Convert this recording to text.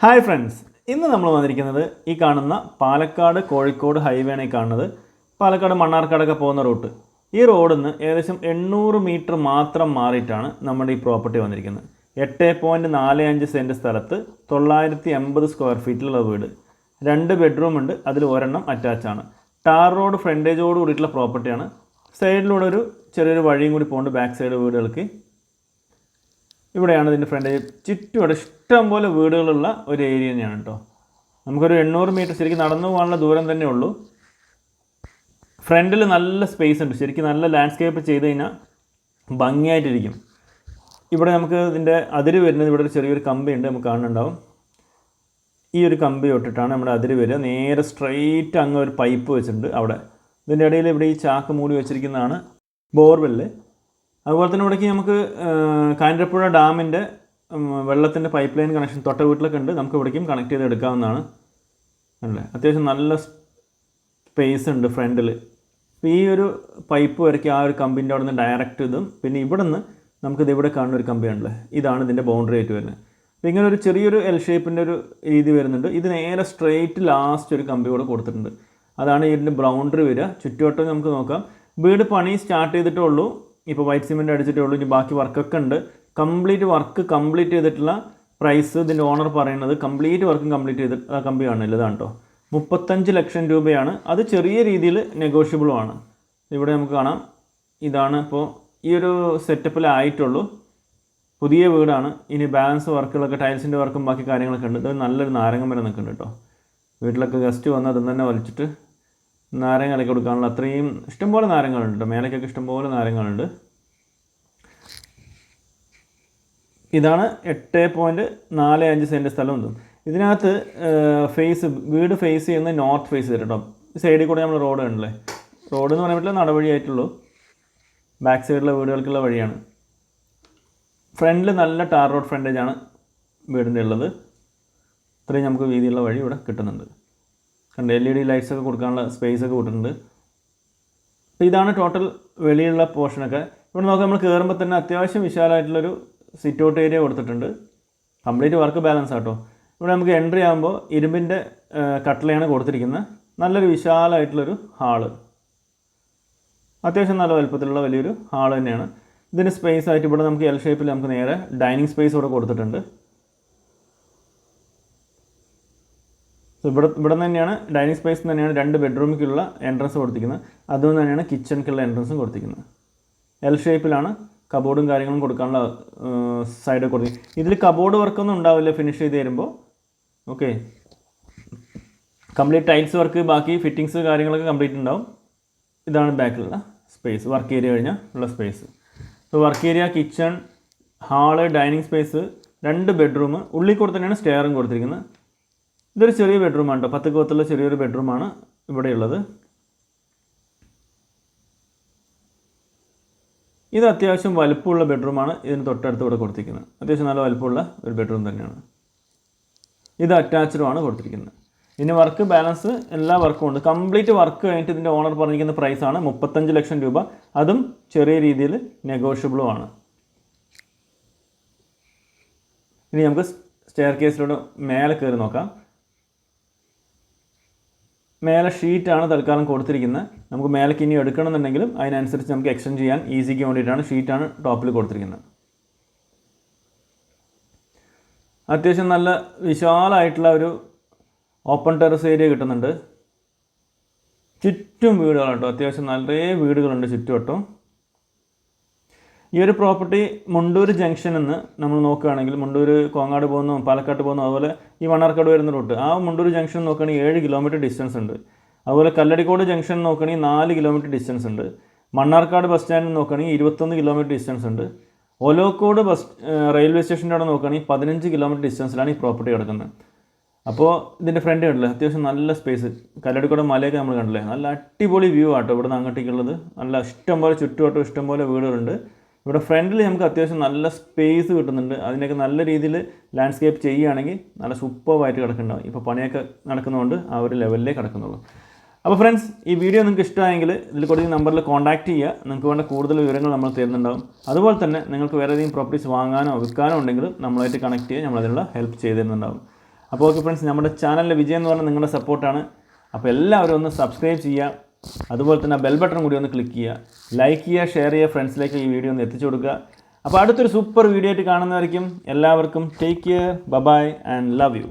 Hi friends, ഇന്ന് നമ്മൾ വന്നിരിക്കുന്നത് ഈ കാണുന്ന പാലക്കാട് കോഴിക്കോട് ഹൈവേ ആണ് ഈ കാണുന്നത്. പാലക്കാട് മണ്ണാർക്കാടൊക്കെ പോകുന്ന റൂട്ട്. ഈ റോഡിൽ നിന്ന് ഏകദേശം 800 മീറ്റർ മാത്രം മാറിയിട്ടാണ് നമ്മുടെ ഈ പ്രോപ്പർട്ടി വന്നിരിക്കുന്നത്. 8.45 സെൻറ്റ് സ്ഥലത്ത് 980 സ്ക്വയർ ഫീറ്റിലുള്ള വീട്. 2 ബെഡ്റൂം ഉണ്ട്, അതിൽ ഒരെണ്ണം അറ്റാച്ചാണ്. ടാർ റോഡ് ഫ്രണ്ടേജോട് കൂടിയിട്ടുള്ള പ്രോപ്പർട്ടിയാണ്. സൈഡിലൂടെ ഒരു ചെറിയൊരു വഴിയും കൂടി പോകുന്നുണ്ട് ബാക്ക് സൈഡ് വീടുകൾക്ക്. ഇവിടെയാണ് ഇതിൻ്റെ ഫ്രണ്ടേജ്. ചുറ്റും ഇഷ്ടം പോലെ വീടുകളുള്ള ഒരു ഏരിയ തന്നെയാണ് കേട്ടോ. നമുക്കൊരു 800 മീറ്റർ ശരിക്കും നടന്നു പോകാനുള്ള ദൂരം തന്നെ ഉള്ളൂ. ഫ്രണ്ടിൽ നല്ല സ്പേസ് ഉണ്ട്, ശരിക്കും നല്ല ലാൻഡ്സ്കേപ്പ് ചെയ്ത് കഴിഞ്ഞാൽ ഭംഗിയായിട്ടിരിക്കും. ഇവിടെ നമുക്ക് ഇതിൻ്റെ അതിര് വരുന്നത് ഇവിടെ ഒരു ചെറിയൊരു കമ്പി ഉണ്ട്, നമുക്ക് കാണുന്നുണ്ടാവും. ഈ ഒരു കമ്പി തൊട്ടിട്ടാണ് നമ്മുടെ അതിര് വരിക. നേരെ സ്ട്രെയിറ്റ് അങ്ങ് ഒരു പൈപ്പ് വെച്ചിട്ടുണ്ട് അവിടെ. ഇതിൻ്റെ ഇടയിൽ ഇവിടെ ഈ ചാക്ക് മൂടി വെച്ചിരിക്കുന്നതാണ് ബോർവെല്ല്. അതുപോലെ തന്നെ ഇവിടേക്ക് നമുക്ക് കാഞ്ഞിരപ്പുഴ ഡാമിൻ്റെ വെള്ളത്തിൻ്റെ പൈപ്പ് ലൈൻ കണക്ഷൻ തൊട്ട വീട്ടിലൊക്കെ ഉണ്ട്, നമുക്ക് ഇവിടേക്കും കണക്ട് ചെയ്ത് എടുക്കാവുന്നതാണ്. അല്ലേ, അത്യാവശ്യം നല്ല സ്പേസ് ഉണ്ട് ഫ്രണ്ടിൽ. ഈ ഒരു പൈപ്പ് വരയ്ക്ക് ആ ഒരു കമ്പിൻ്റെ അവിടെ നിന്ന് ഡയറക്റ്റ് ഇതും, പിന്നെ ഇവിടെ നിന്ന് നമുക്കിത് ഇവിടെ കാണുന്ന ഒരു കമ്പിയാണല്ലേ, ഇതാണ് ഇതിൻ്റെ ബൗണ്ടറി ആയിട്ട് വരുന്നത്. അപ്പോൾ ഇങ്ങനെ ഒരു ചെറിയൊരു എൽ ഷേപ്പിൻ്റെ ഒരു രീതി വരുന്നുണ്ട്. ഇത് നേരെ സ്ട്രെയിറ്റ് ലാസ്റ്റ് ഒരു കമ്പി കൂടെ കൊടുത്തിട്ടുണ്ട്, അതാണ് ഇതിൻ്റെ ബൗണ്ടറി വരിക. ചുറ്റുവട്ടം നമുക്ക് നോക്കാം. വീട് പണി സ്റ്റാർട്ട് ചെയ്തിട്ടേ ഉള്ളൂ, ഇപ്പോൾ വൈറ്റ് സിമെൻറ്റ് അടിച്ചിട്ടേ ഉള്ളൂ. ഇനി ബാക്കി വർക്കൊക്കെ ഉണ്ട്. കംപ്ലീറ്റ് ചെയ്തിട്ടുള്ള പ്രൈസ് ഇതിൻ്റെ ഓണർ പറയുന്നത് കംപ്ലീറ്റ് വർക്കും കംപ്ലീറ്റ് ചെയ്തിട്ട് ആ കമ്പി കാണില്ല, ഇതാണ് കേട്ടോ. 35 ലക്ഷം രൂപയാണ്. അത് ചെറിയ രീതിയിൽ നെഗോഷ്യബിളുമാണ്. ഇവിടെ നമുക്ക് കാണാം. ഇതാണ് ഇപ്പോൾ ഈ ഒരു സെറ്റപ്പിലായിട്ടുള്ളൂ. പുതിയ വീടാണ്. ഇനി ബാലൻസ് വർക്കുകളൊക്കെ ടൈൽസിൻ്റെ വർക്കും ബാക്കി കാര്യങ്ങളൊക്കെ ഉണ്ട്. ഇത് നല്ലൊരു നാരങ്ങ മരം നിൽക്കുന്നുണ്ട് കേട്ടോ. വീട്ടിലൊക്കെ ഗസ്റ്റ് വന്ന് അതും തന്നെ വലിച്ചിട്ട് നാരങ്ങ ഇളക്കി കൊടുക്കാനുള്ള അത്രയും ഇഷ്ടംപോലെ നാരങ്ങളുണ്ട് കേട്ടോ. മേലേക്കൊക്കെ ഇഷ്ടംപോലെ നാരങ്ങളുണ്ട്. ഇതാണ് 8.45 സെൻറ്റ് സ്ഥലം. ഇതിനകത്ത് വീട് ഫേസ് ചെയ്യുന്ന നോർത്ത് ഫേസ് കേട്ടോ. സൈഡിൽ കൂടെ നമ്മൾ റോഡ് കണ്ടില്ലേ, റോഡ് എന്ന് പറയാൻ പറ്റില്ല, നടവഴിയായിട്ടുള്ളൂ. ബാക്ക് സൈഡിലെ വീടുകൾക്കുള്ള വഴിയാണ്. ഫ്രണ്ടിൽ നല്ല ടാർ റോഡ് ഫ്രണ്ടേജാണ് വീടിൻ്റെ ഉള്ളത്. ഇത്രയും നമുക്ക് വീതിയുള്ള വഴി ഇവിടെ കിട്ടുന്നുണ്ട്. കണ്ട് LED ലൈറ്റ്സൊക്കെ കൊടുക്കാനുള്ള സ്പേസൊക്കെ കൊടുത്തിട്ടുണ്ട്. അപ്പോൾ ഇതാണ് ടോട്ടൽ വെളിയുള്ള പോർഷനൊക്കെ. ഇവിടെ നോക്കാം, നമ്മൾ കയറുമ്പോൾ തന്നെ അത്യാവശ്യം വിശാലമായിട്ടുള്ളൊരു സിറ്റ് ഔട്ട് ഏരിയ കൊടുത്തിട്ടുണ്ട്. കംപ്ലീറ്റ് വർക്ക് ബാലൻസ് ആട്ടോ. ഇവിടെ നമുക്ക് എൻട്രി ആകുമ്പോൾ ഇരുമ്പിൻ്റെ കട്ടളയാണ് കൊടുത്തിരിക്കുന്നത്. നല്ലൊരു വിശാലമായിട്ടുള്ളൊരു ഹാള്, അത്യാവശ്യം നല്ല വലുപ്പത്തിലുള്ള വലിയൊരു ഹാൾ തന്നെയാണ്. ഇതിന് സ്പേസ് ആയിട്ട് ഇവിടെ നമുക്ക് എൽ ഷേപ്പിൽ നമുക്ക് നേരെ ഡൈനിങ് സ്പേസ് ഇവിടെ കൊടുത്തിട്ടുണ്ട്. ഇവിടെ നിന്ന് തന്നെയാണ് ഡൈനിങ് സ്പേസ് തന്നെയാണ് 2 ബെഡ്റൂമിലേക്കുള്ള എൻട്രൻസ് കൊടുത്തിരിക്കുന്നത്. അതുകൊണ്ട് തന്നെയാണ് കിച്ചണിക്കുള്ള എൻട്രൻസും കൊടുത്തിരിക്കുന്നത്. എൽ ഷേപ്പിലാണ് കബോർഡും കാര്യങ്ങളും കൊടുക്കാനുള്ള സൈഡ് കൊടുത്തിരിക്കുന്നത്. ഇതിൽ കബോർഡ് വർക്കൊന്നും ഉണ്ടാവില്ല ഫിനിഷ് ചെയ്ത് തരുമ്പോൾ. ഓക്കെ, കംപ്ലീറ്റ് ടൈൽസ് വർക്ക്, ബാക്കി ഫിറ്റിങ്സ് കാര്യങ്ങളൊക്കെ കംപ്ലീറ്റ് ഉണ്ടാവും. ഇതാണ് ബാക്കിലുള്ള സ്പേസ്, വർക്ക് ഏരിയ കഴിഞ്ഞാൽ ഉള്ള സ്പേസ്. അപ്പോൾ work area, kitchen, hall, dining space, 2 bedroom. ഉള്ളിൽ കൂടെ തന്നെയാണ് സ്റ്റെയറും കൊടുത്തിരിക്കുന്നത്. ഇതൊരു ചെറിയ ബെഡ്റൂമാണ് കേട്ടോ, 10 കോത്തുള്ള ചെറിയൊരു ബെഡ്റൂമാണ് ഇവിടെയുള്ളത്. ഇത് അത്യാവശ്യം വലുപ്പമുള്ള ബെഡ്റൂമാണ്. ഇതിന് തൊട്ടടുത്ത് ഇവിടെ കൊടുത്തിരിക്കുന്നത് അത്യാവശ്യം നല്ല വലുപ്പമുള്ള ഒരു ബെഡ്റൂം തന്നെയാണ്. ഇത് അറ്റാച്ച്ഡുമാണ് കൊടുത്തിരിക്കുന്നത്. ഇനി വർക്ക് ബാലൻസ് എല്ലാ വർക്കും ഉണ്ട്. കംപ്ലീറ്റ് വർക്ക് കഴിഞ്ഞിട്ട് ഇതിൻ്റെ ഓണർ പറഞ്ഞിരിക്കുന്ന പ്രൈസാണ് 35 ലക്ഷം രൂപ. അതും ചെറിയ രീതിയിൽ നെഗോഷ്യബിളുമാണ്. ഇനി നമുക്ക് സ്റ്റെയർ കേസിലൂടെ മേലെ കയറി നോക്കാം. മേലെ ഷീറ്റാണ് തൽക്കാലം കൊടുത്തിരിക്കുന്നത്. നമുക്ക് മേലേക്ക് ഇനി എടുക്കണമെന്നുണ്ടെങ്കിലും അതിനനുസരിച്ച് നമുക്ക് എക്സ്റ്റെൻഡ് ചെയ്യാൻ ഈസിക്ക് വേണ്ടിയിട്ടാണ് ഷീറ്റാണ് ടോപ്പിൽ കൊടുത്തിരിക്കുന്നത്. അത്യാവശ്യം നല്ല വിശാലമായിട്ടുള്ള ഒരു ഓപ്പൺ ടെറസ് ഏരിയ കിട്ടുന്നുണ്ട്. ചുറ്റും വീടുകളാണ് കേട്ടോ, അത്യാവശ്യം നല്ല വീടുകളുണ്ട് ചുറ്റുവട്ടം. ഈ ഒരു പ്രോപ്പർട്ടി മുണ്ടൂർ ജംഗ്ഷനിൽ നിന്ന് നമ്മൾ നോക്കുകയാണെങ്കിൽ, മുണ്ടൂർ കോങ്ങാട് പോകുന്നു, പാലക്കാട് പോകുന്നു, അതുപോലെ ഈ മണ്ണാർക്കാട് വരുന്ന റൂട്ട്, ആ മുണ്ടൂർ ജംഗ്ഷൻ നോക്കുകയാണെങ്കിൽ 7 കിലോമീറ്റർ ഡിസ്റ്റൻസ് ഉണ്ട്. അതുപോലെ കല്ലടിക്കോട് ജംഗ്ഷൻ നോക്കുകയാണെങ്കിൽ 4 കിലോമീറ്റർ ഡിസ്റ്റൻസ് ഉണ്ട്. മണ്ണാർക്കാട് ബസ് സ്റ്റാൻഡിൽ നോക്കുകയാണെങ്കിൽ 21 കിലോമീറ്റർ ഡിസ്റ്റൻസ് ഉണ്ട്. ഒലോക്കോട് റെയിൽവേ സ്റ്റേഷൻ്റെ അവിടെ നോക്കുകയാണെങ്കിൽ 15 കിലോമീറ്റർ ഡിസ്റ്റൻസിലാണ് ഈ പ്രോപ്പർട്ടി കിടക്കുന്നത്. അപ്പോൾ ഇതിൻ്റെ ഫ്രണ്ട് കണ്ടില്ലേ, അത്യാവശ്യം നല്ല സ്പേസ്. കല്ലടിക്കോട് മലയൊക്കെ നമ്മൾ കണ്ടില്ലേ, നല്ല അടിപൊളി വ്യൂ ആട്ടോ ഇവിടെ നിന്ന് അങ്ങോട്ടേക്കുള്ളത്. നല്ല ഇഷ്ടംപോലെ ചുറ്റുവട്ടം ഇഷ്ടംപോലെ വീടുകളുണ്ട്. ഇവിടെ ഫ്രണ്ടിൽ നമുക്ക് അത്യാവശ്യം നല്ല സ്പേസ് കിട്ടുന്നുണ്ട്. അതിനൊക്കെ നല്ല രീതിയിൽ ലാൻഡ്സ്കേപ്പ് ചെയ്യുകയാണെങ്കിൽ നല്ല സൂപ്പറായിട്ട് കിടക്കുന്നുണ്ടാവും. ഇപ്പോൾ പണിയൊക്കെ നടക്കുന്നതുകൊണ്ട് ആ ഒരു ലെവലിലേ കിടക്കുന്നുള്ളൂ. അപ്പോൾ ഫ്രണ്ട്സ്, ഈ വീഡിയോ നിങ്ങൾക്ക് ഇഷ്ടമായെങ്കിൽ ഇതിൽ കൊടുക്കുന്ന നമ്പറിൽ കോൺടാക്റ്റ് ചെയ്യുക. നിങ്ങൾക്ക് വേണ്ട കൂടുതൽ വിവരങ്ങൾ നമ്മൾ തരുന്നുണ്ടാവും. അതുപോലെ തന്നെ നിങ്ങൾക്ക് വേറെ ഏതെങ്കിലും പ്രോപ്പർട്ടീസ് വാങ്ങാനോ വിൽക്കാനോ ഉണ്ടെങ്കിൽ നമ്മളായിട്ട് കണക്ട് ചെയ്യുക, നമ്മളതിനുള്ള ഹെൽപ്പ് ചെയ്ത് തരുന്നുണ്ടാവും. അപ്പോൾ ഓക്കെ ഫ്രണ്ട്സ്, നമ്മുടെ ചാനലിലെ വിജയം എന്ന് പറഞ്ഞാൽ നിങ്ങളുടെ സപ്പോർട്ടാണ്. അപ്പോൾ എല്ലാവരും ഒന്ന് സബ്സ്ക്രൈബ് ചെയ്യുക, അതുപോലെ തന്നെ ആ ബെൽ ബട്ടൺ കൂടി ഒന്ന് ക്ലിക്ക് ചെയ്യുക, ലൈക്ക് ചെയ്യുക, ഷെയർ ചെയ്യുക, ഫ്രണ്ട്സിലേക്ക് ഈ വീഡിയോ ഒന്ന് എത്തിച്ചു കൊടുക്കുക. അപ്പോൾ അടുത്തൊരു സൂപ്പർ വീഡിയോ ആയിട്ട് കാണുന്നതായിരിക്കും. എല്ലാവർക്കും take care, bye and love U.